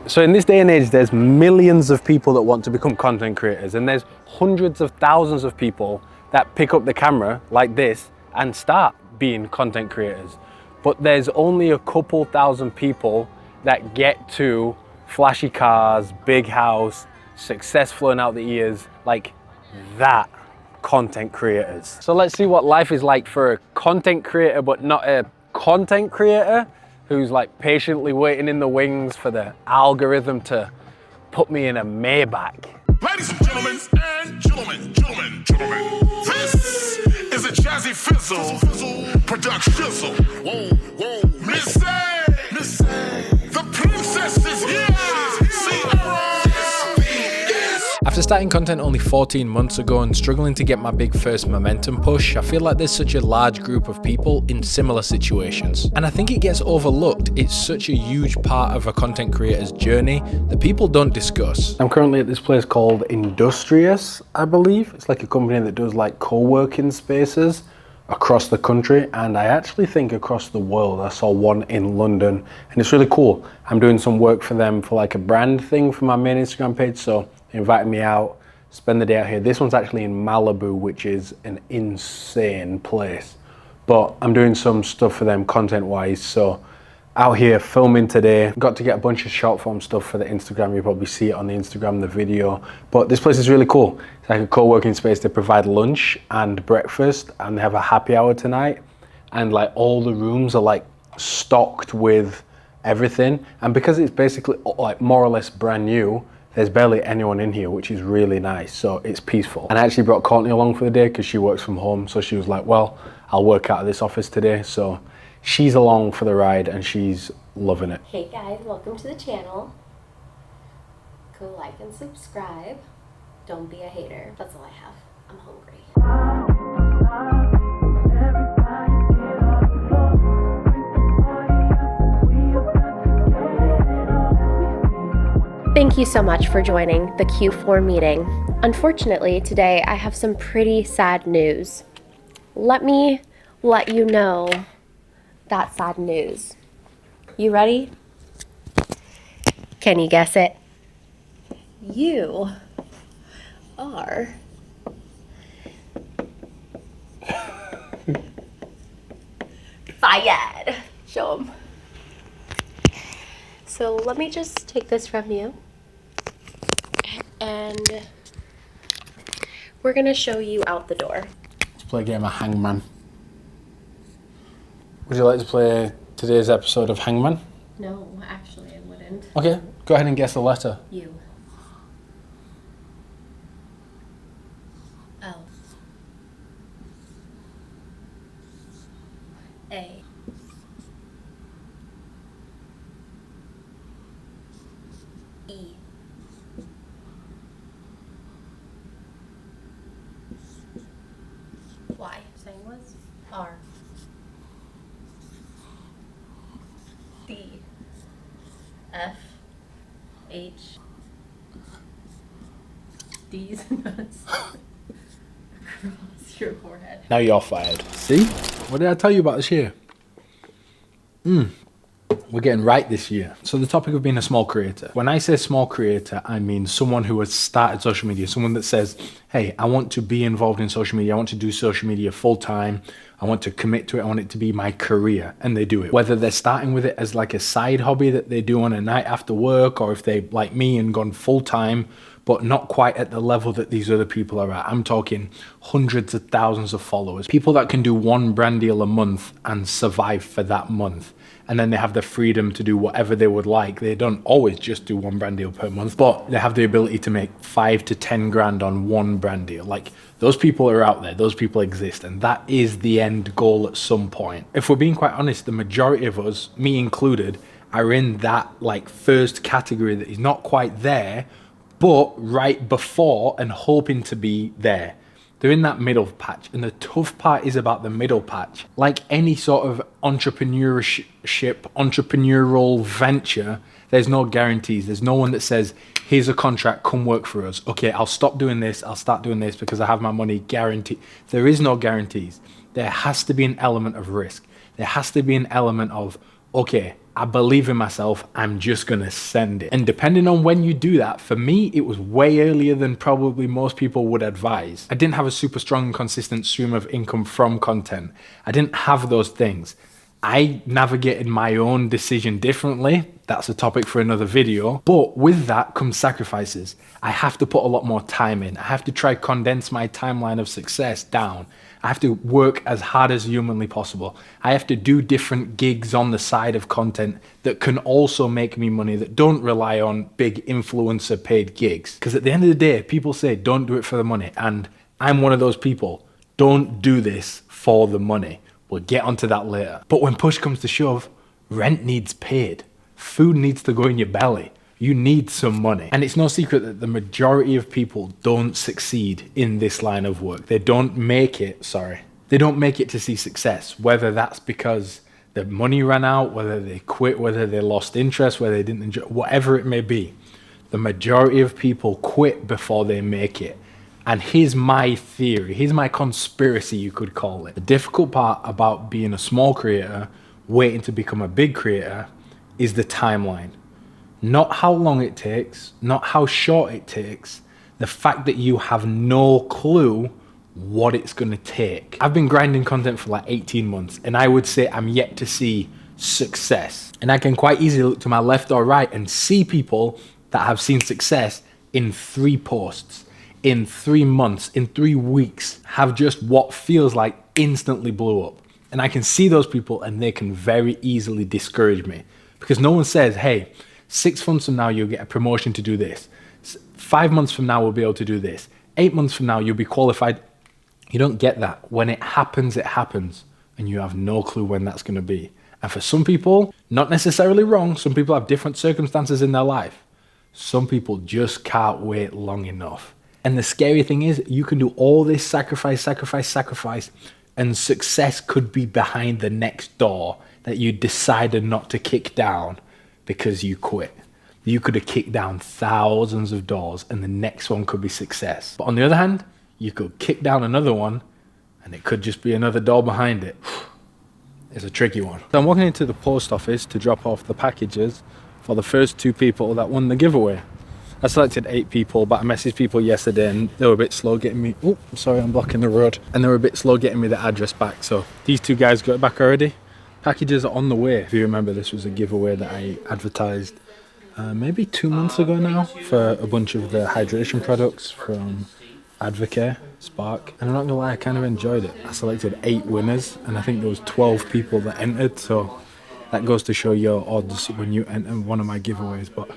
So in this day and age, there's millions of people that want to become content creators, and there's hundreds of thousands of people that pick up the camera like this and start being content creators. But there's only a couple thousand people that get to flashy cars, big house, success flowing out the ears, like that, content creators. So let's see what life is like for a content creator, but not a content creator, who's like patiently waiting in the wings for the algorithm to put me in a Maybach. Ladies and gentlemen, this is a Jazzy Fizzle production. Whoa, whoa, Missy, the princess is here. After starting content only 14 months ago and struggling to get my big first momentum push, I feel like there's such a large group of people in similar situations. And I think it gets overlooked. It's such a huge part of a content creator's journey that people don't discuss. I'm currently at this place called Industrious, I believe. It's like a company that does like co-working spaces across the country, and I actually think across the world. I saw one in London and it's really cool. I'm doing some work for them for like a brand thing for my main Instagram page, so they invited me out, spend the day out here. This one's actually in Malibu, which is an insane place. But I'm doing some stuff for them content-wise, so out here filming today. Got to get a bunch of short form stuff for the Instagram. You probably see it on the Instagram, the video. But this place is really cool. It's like a co-working space. They provide lunch and breakfast, and they have a happy hour tonight. And like all the rooms are like stocked with everything. And because it's basically like more or less brand new, there's barely anyone in here, which is really nice. So it's peaceful. And I actually brought Courtney along for the day because she works from home. So she was like, well, I'll work out of this office today. So she's along for the ride and she's loving it. Hey guys, welcome to the channel. Go like and subscribe. Don't be a hater. That's all I have. I'm hungry. Thank you so much for joining the Q4 meeting. Unfortunately, today I have some pretty sad news. Let me let you know that sad news. You ready? Can you guess it? You are fired. Show 'em. So let me just take this from you. And we're gonna show you out the door. Let's play a game of Hangman. Would you like to play today's episode of Hangman? No, actually I wouldn't. Okay, go ahead and guess the letter. You. L. A. E. Y. Saying was R. D. F. H. D's nuts. Across your forehead. Now you're fired. See? What did I tell you about this year? We're getting right this year. So the topic of being a small creator. When I say small creator, I mean someone who has started social media, someone that says, hey, I want to be involved in social media. I want to do social media full time. I want to commit to it. I want it to be my career. And they do it. Whether they're starting with it as like a side hobby that they do on a night after work, or if they, like me, and gone full time, but not quite at the level that these other people are at. I'm talking hundreds of thousands of followers. People that can do one brand deal a month and survive for that month. And then they have the freedom to do whatever they would like. They don't always just do one brand deal per month, but they have the ability to make 5 to 10 grand on one brand deal. Like, those people are out there, those people exist, and that is the end goal at some point. If we're being quite honest, the majority of us, me included, are in that like first category that is not quite there, but right before and hoping to be there. They're in that middle patch, and the tough part is about the middle patch. Like any sort of entrepreneurship, entrepreneurial venture, there's no guarantees. There's no one that says, here's a contract, come work for us. Okay, I'll stop doing this, I'll start doing this because I have my money guaranteed. There is no guarantees. There has to be an element of risk. There has to be an element of okay, I believe in myself, I'm just gonna send it. And depending on when you do that, for me, it was way earlier than probably most people would advise. I didn't have a super strong and consistent stream of income from content. I didn't have those things. I navigated my own decision differently. That's a topic for another video. But with that comes sacrifices. I have to put a lot more time in. I have to try condense my timeline of success down. I have to work as hard as humanly possible. I have to do different gigs on the side of content that can also make me money, that don't rely on big influencer paid gigs. Because at the end of the day, people say, don't do it for the money. And I'm one of those people. Don't do this for the money. We'll get onto that later. But when push comes to shove, rent needs paid. Food needs to go in your belly. You need some money. And it's no secret that the majority of people don't succeed in this line of work. They don't make it to see success, whether that's because the money ran out, whether they quit, whether they lost interest, whether they didn't enjoy, whatever it may be. The majority of people quit before they make it. And here's my theory, here's my conspiracy, you could call it. The difficult part about being a small creator, waiting to become a big creator, is the timeline. Not how long it takes, not how short it takes, the fact that you have no clue what it's gonna take. I've been grinding content for like 18 months, and I would say I'm yet to see success. And I can quite easily look to my left or right and see people that have seen success in 3 posts, in 3 months, in 3 weeks, have just what feels like instantly blew up. And I can see those people and they can very easily discourage me, because no one says, hey, 6 months from now, you'll get a promotion to do this. 5 months from now, we'll be able to do this. 8 months from now, you'll be qualified. You don't get that. When it happens, and you have no clue when that's going to be. And for some people, not necessarily wrong, some people have different circumstances in their life. Some people just can't wait long enough. And the scary thing is, you can do all this sacrifice, and success could be behind the next door that you decided not to kick down because you quit. You could have kicked down thousands of doors and the next one could be success. But on the other hand, you could kick down another one and it could just be another door behind it. It's a tricky one. So I'm walking into the post office to drop off the packages for the first 2 people that won the giveaway. I selected 8 people, but I messaged people yesterday and they were a bit slow getting me, oh, sorry, I'm blocking the road. And they were a bit slow getting me the address back. So these 2 guys got it back already. Packages are on the way. If you remember, this was a giveaway that I advertised maybe 2 months ago now for a bunch of the hydration products from Advocare, Spark. And I'm not gonna lie, I kind of enjoyed it. I selected 8 winners and I think there was 12 people that entered. So that goes to show your odds when you enter one of my giveaways. But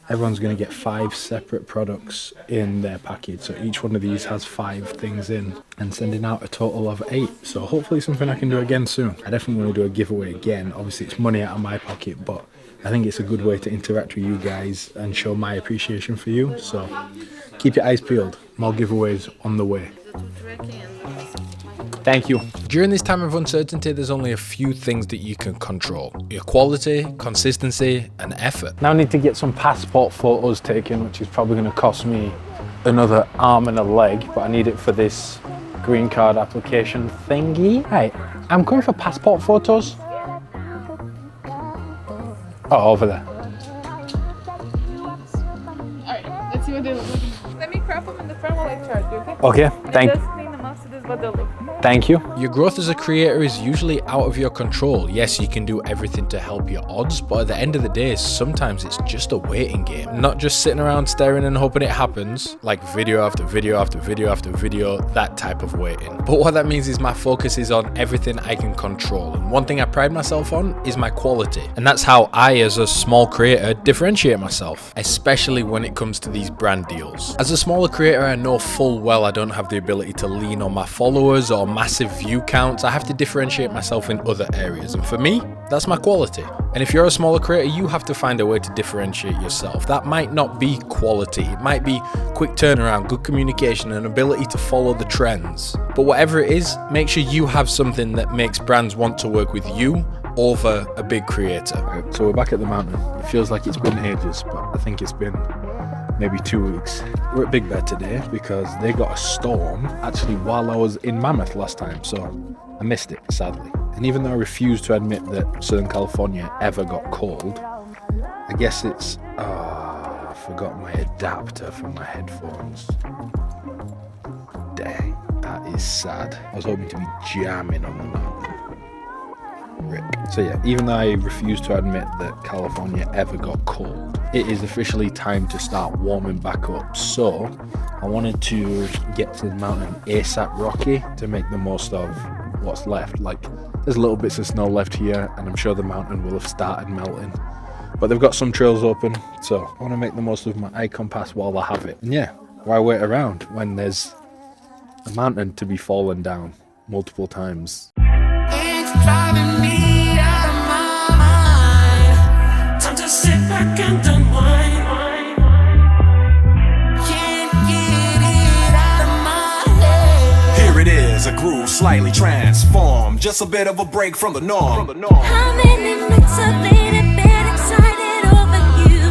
everyone's going to get 5 separate products in their package. So each one of these has 5 things in, and sending out a total of 8. So hopefully something I can do again soon. I definitely want to do a giveaway again. Obviously it's money out of my pocket, but I think it's a good way to interact with you guys and show my appreciation for you. So keep your eyes peeled. More giveaways on the way. Thank you. During this time of uncertainty, there's only a few things that you can control: your quality, consistency, and effort. Now I need to get some passport photos taken, which is probably going to cost me another arm and a leg, but I need it for this green card application thingy. Hey, I'm coming for passport photos. Oh, over there. Alright, let's see what they look like. Let me crop them in the front while I charge you, okay? Okay, thank you. Just clean them up so this is what they'll look. Thank you. Your growth as a creator is usually out of your control. Yes, you can do everything to help your odds, but at the end of the day, sometimes it's just a waiting game. Not just sitting around staring and hoping it happens, like video after video after video after video, that type of waiting. But what that means is my focus is on everything I can control. And one thing I pride myself on is my quality. And that's how I, as a small creator, differentiate myself, especially when it comes to these brand deals. As a smaller creator, I know full well I don't have the ability to lean on my followers or massive view counts. I have to differentiate myself in other areas, and for me, that's my quality. And if you're a smaller creator, you have to find a way to differentiate yourself. That might not be quality, it might be quick turnaround, good communication, and ability to follow the trends. But whatever it is, make sure you have something that makes brands want to work with you over a big creator. Right, so we're back at the mountain. It feels like it's been ages, but I think it's been maybe 2 weeks. We're at Big Bear today because they got a storm actually while I was in Mammoth last time, so I missed it, sadly. And even though I refuse to admit that Southern California ever got cold, I guess it's... I forgot my adapter for my headphones. Dang, that is sad. I was hoping to be jamming on the mountain. Rick. So yeah, even though I refuse to admit that California ever got cold, it is officially time to start warming back up. So I wanted to get to the mountain ASAP Rocky to make the most of what's left. Like, there's little bits of snow left here, and I'm sure the mountain will have started melting. But they've got some trails open, so I want to make the most of my icon pass while I have it. And yeah, why wait around when there's a mountain to be fallen down multiple times? It's driving me out of my mind. Time to sit back and unwind. Can't get it out of my head. Here it is, a groove slightly transformed. Just a bit of a break from the norm. I'm in the mix of late and bed, excited over you.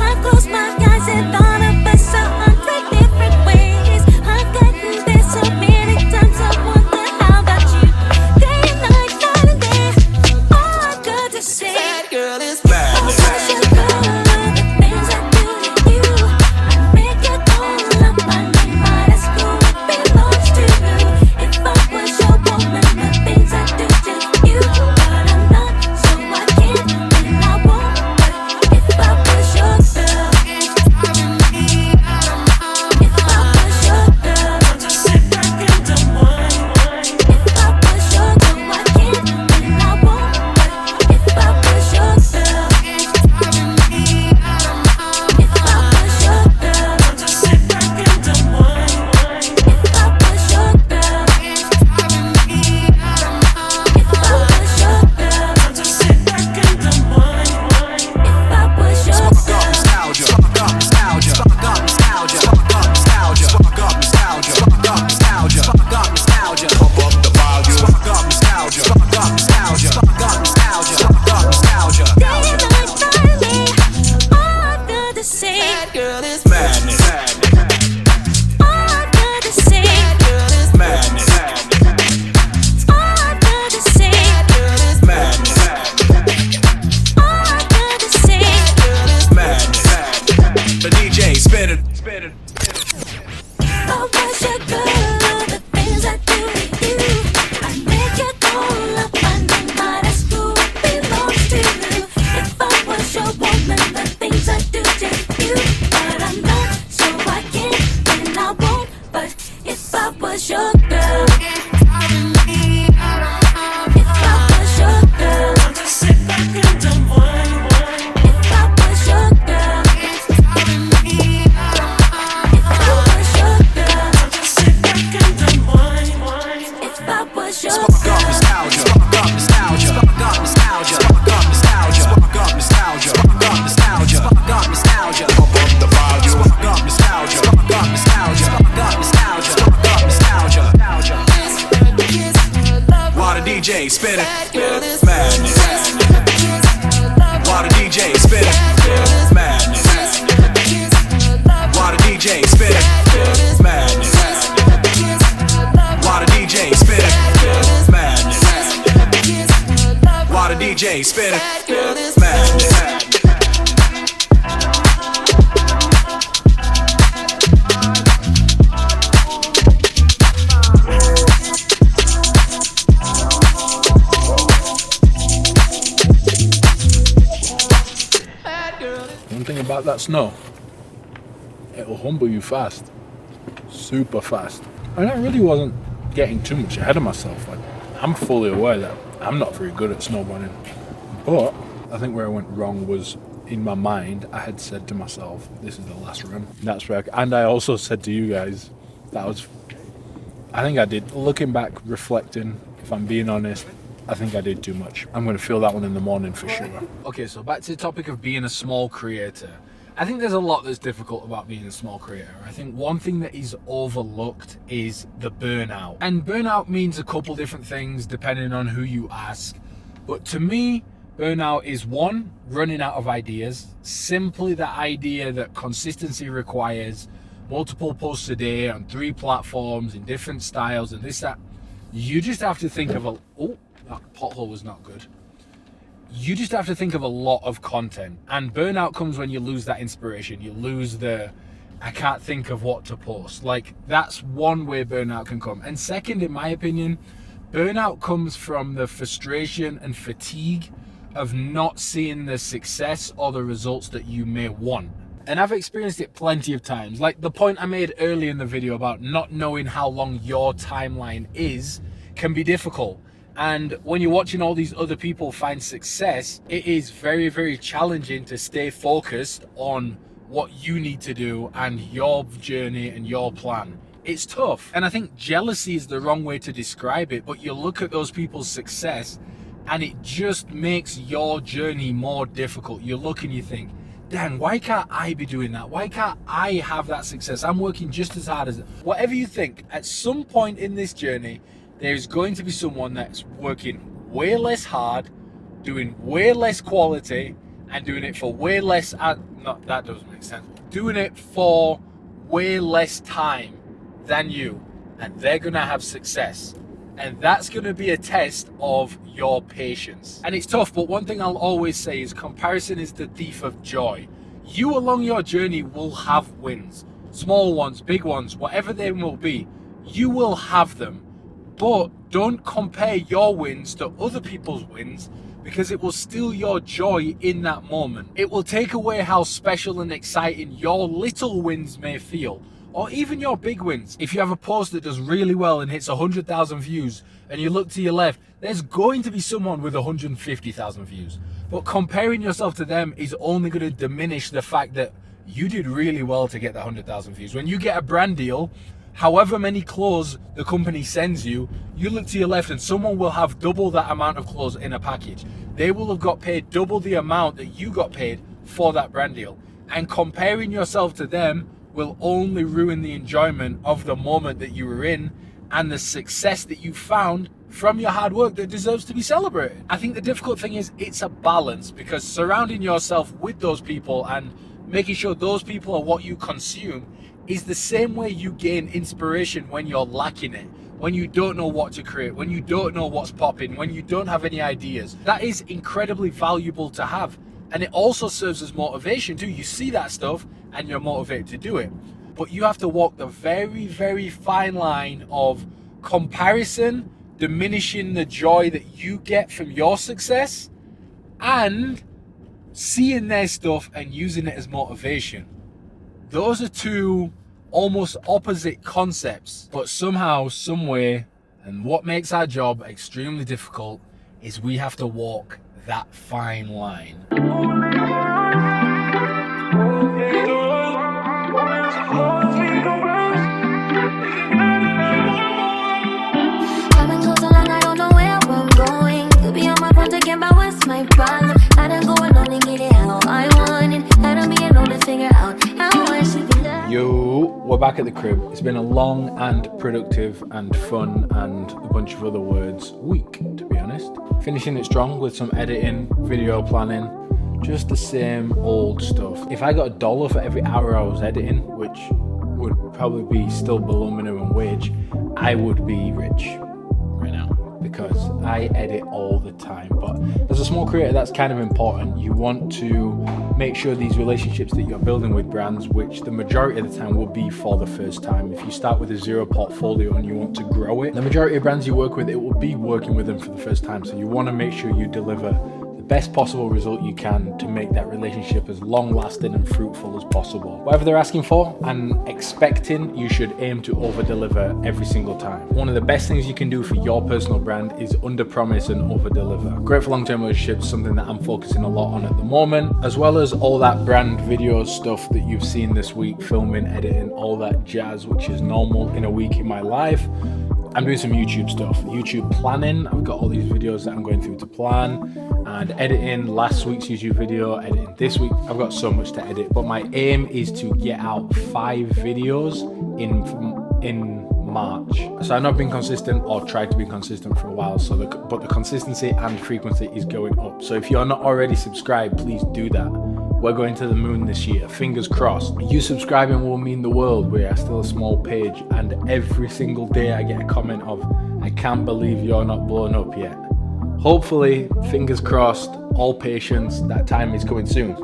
I close my eyes and thought of us a 100 different ways. I've gotten there so many times, I wonder how about you. Day and night, night and day, all I've got to say. That girl is Madness. Such a girl, the things I do to you. I make you go love my name, might as well belongs to you. If I was your woman, the things I do to you. But I'm not, so I can't and I won't. But if I was your girl, if I was your girl, time to sit back and unwind. if I was your girl, I can't and I won't. But if I was your girl, if I was your girl, Time to sit back and unwind. if I was your girl, if I was your girl, Time to sit back and unwind. if I was your Spark up girl. nostalgia. Spark up nostalgia. Spark up nostalgia. Spark up nostalgia. Spark up nostalgia. Spark up nostalgia. Spark up nostalgia. Pump up the volume. Spark up nostalgia. Spark up nostalgia. Spark up nostalgia. Spark up nostalgia. Day and night, finally, all I've got to say, That girl is Madness. all I've got to say, girl is Madness. all I've got to say, girl is Madness. all I've got to say. girl is Madness. The DJ spin it. If I was your girl, all the things I do to you, I make you go love my name, might as well belongs to you. If I was your woman, the things I do to you, but I'm not, so I can't and I won't. But if I was your girl, if I was your girl, time to sit back and unwind. if I was your girl, if I was your girl, Time to sit back and unwind. if I was your Spark up girl. nostalgia. Spark up nostalgia. Spark up nostalgia. Spark up nostalgia. Spark up nostalgia. Spark up nostalgia. Spark up nostalgia. Pump up the volume. Spark up nostalgia. Spark up nostalgia. Spark up nostalgia. Spark up nostalgia. While the DJ spin it, madness. While the DJ spin it, madness. While the DJ spin it, madness. While the DJ spin it, madness. While the DJ spin it, madness. One thing about that snow, it'll humble you fast. Super fast. And I really wasn't getting too much ahead of myself. Like, I'm fully aware that I'm not very good at snowboarding. But I think where I went wrong was in my mind, I had said to myself, this is the last run. That's where and I also said to you guys, I think I did. Looking back, reflecting, if I'm being honest, I think I did too much. I'm going to feel that one in the morning for sure. Okay, so back to the topic of being a small creator. I think there's a lot that's difficult about being a small creator. I think one thing that is overlooked is the burnout. And burnout means a couple different things depending on who you ask. But to me, burnout is one, running out of ideas. Simply the idea that consistency requires multiple posts a day on 3 platforms in different styles and this, that. You just have to think of that pothole was not good. You just have to think of a lot of content, and burnout comes when you lose that inspiration. You lose the, I can't think of what to post. Like, that's one way burnout can come. And second, in my opinion, burnout comes from the frustration and fatigue of not seeing the success or the results that you may want. And I've experienced it plenty of times. Like the point I made earlier in the video about not knowing how long your timeline is can be difficult. And when you're watching all these other people find success, it is very, very challenging to stay focused on what you need to do and your journey and your plan. It's tough. And I think jealousy is the wrong way to describe it, but you look at those people's success and it just makes your journey more difficult. You look and you think, Dan, why can't I be doing that? Why can't I have that success? I'm working just as hard as it. Whatever you think, at some point in this journey, there's going to be someone that's working way less hard, doing way less quality, and doing it for way less, no, that doesn't make sense. Doing it for way less time than you, and they're gonna have success. And that's gonna be a test of your patience. And it's tough, but one thing I'll always say is comparison is the thief of joy. You along your journey will have wins. Small ones, big ones, whatever they will be, you will have them. But don't compare your wins to other people's wins, because it will steal your joy in that moment. It will take away how special and exciting your little wins may feel, or even your big wins. If you have a post that does really well and hits 100,000 views, and you look to your left, there's going to be someone with 150,000 views. But comparing yourself to them is only going to diminish the fact that you did really well to get the 100,000 views. When you get a brand deal, however many clothes the company sends you, you look to your left and someone will have double that amount of clothes in a package. They will have got paid double the amount that you got paid for that brand deal. And comparing yourself to them will only ruin the enjoyment of the moment that you were in and the success that you found from your hard work that deserves to be celebrated. I think the difficult thing is it's a balance, because surrounding yourself with those people and making sure those people are what you consume is the same way you gain inspiration when you're lacking it, when you don't know what to create, when you don't know what's popping, when you don't have any ideas. That is incredibly valuable to have. And it also serves as motivation too. You see that stuff and you're motivated to do it. But you have to walk the very, very fine line of comparison, diminishing the joy that you get from your success, and seeing their stuff and using it as motivation. Those are two almost opposite concepts, but somehow, some way, and what makes our job extremely difficult is we have to walk that fine line. I've been told so long I don't know where I'm going. You be on my phone talking about what's my problem. I don't go alone and get it how I want it. I don't be alone to figure out how I should be loved. Yo, we're back at the crib. It's been a long and productive and fun and a bunch of other words week, to be honest. Finishing it strong with some editing, video planning, just the same old stuff. If I got $1 for every hour I was editing, which would probably be still below minimum wage, I would be rich right now, because I edit all the time. But as a small creator, that's kind of important. You want to make sure these relationships that you're building with brands, which the majority of the time will be for the first time. If you start with a zero portfolio and you want to grow it, the majority of brands you work with, it will be working with them for the first time. So you want to make sure you deliver the best possible result you can to make that relationship as long lasting and fruitful as possible. Whatever they're asking for and expecting, you should aim to over deliver every single time. One of the best things you can do for your personal brand is under promise and over deliver. Great for long-term relationships, something that I'm focusing a lot on at the moment, as well as all that brand video stuff that you've seen this week, filming, editing, all that jazz, which is normal in a week in my life. I'm doing some YouTube stuff, YouTube planning. I've got all these videos that I'm going through to plan, and editing last week's YouTube video, editing this week. I've got so much to edit, but my aim is to get out 5 videos in March. So I've not been consistent or tried to be consistent for a while, but the consistency and frequency is going up. So if you're not already subscribed, please do that. We're going to the moon this year, fingers crossed. You subscribing will mean the world. We are still a small page, and every single day I get a comment of, I can't believe you're not blown up yet. Hopefully, fingers crossed, all patience, that time is coming soon.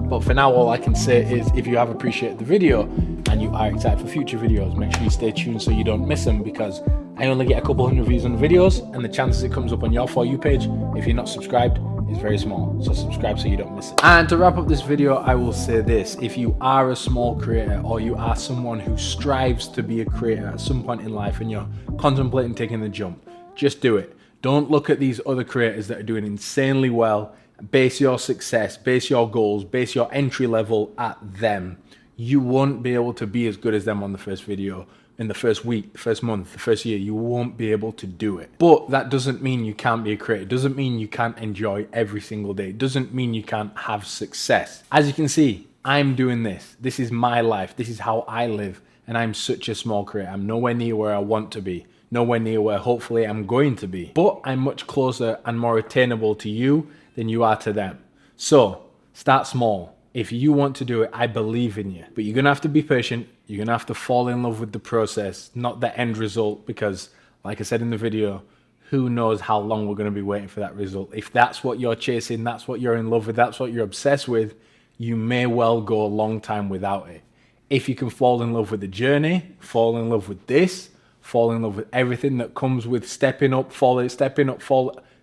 But for now, all I can say is if you have appreciated the video and you are excited for future videos, make sure you stay tuned so you don't miss them, because I only get a couple hundred views on the videos, and the chances it comes up on your For You page, if you're not subscribed, is very small. So subscribe so you don't miss it. And to wrap up this video, I will say this. If you are a small creator, or you are someone who strives to be a creator at some point in life and you're contemplating taking the jump, just do it. Don't look at these other creators that are doing insanely well. Base your success, base your goals, base your entry level at them. You won't be able to be as good as them on the first video, in the first week, the first month, the first year. You won't be able to do it. But that doesn't mean you can't be a creator. It doesn't mean you can't enjoy every single day. It doesn't mean you can't have success. As you can see, I'm doing this. This is my life. This is how I live. And I'm such a small creator. I'm nowhere near where I want to be. Nowhere near where hopefully I'm going to be. But I'm much closer and more attainable to you than you are to them. So start small. If you want to do it, I believe in you. But you're gonna have to be patient. You're gonna have to fall in love with the process, not the end result, because like I said in the video, who knows how long we're gonna be waiting for that result. If that's what you're chasing, that's what you're in love with, that's what you're obsessed with, you may well go a long time without it. If you can fall in love with the journey, fall in love with this, fall in love with everything that comes with stepping up,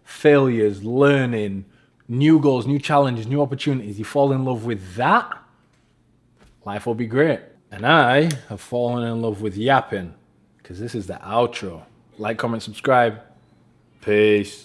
failures, learning, new goals, new challenges, new opportunities, you fall in love with that, life will be great. And I have fallen in love with yapping, because this is the outro. Like, comment, subscribe. Peace.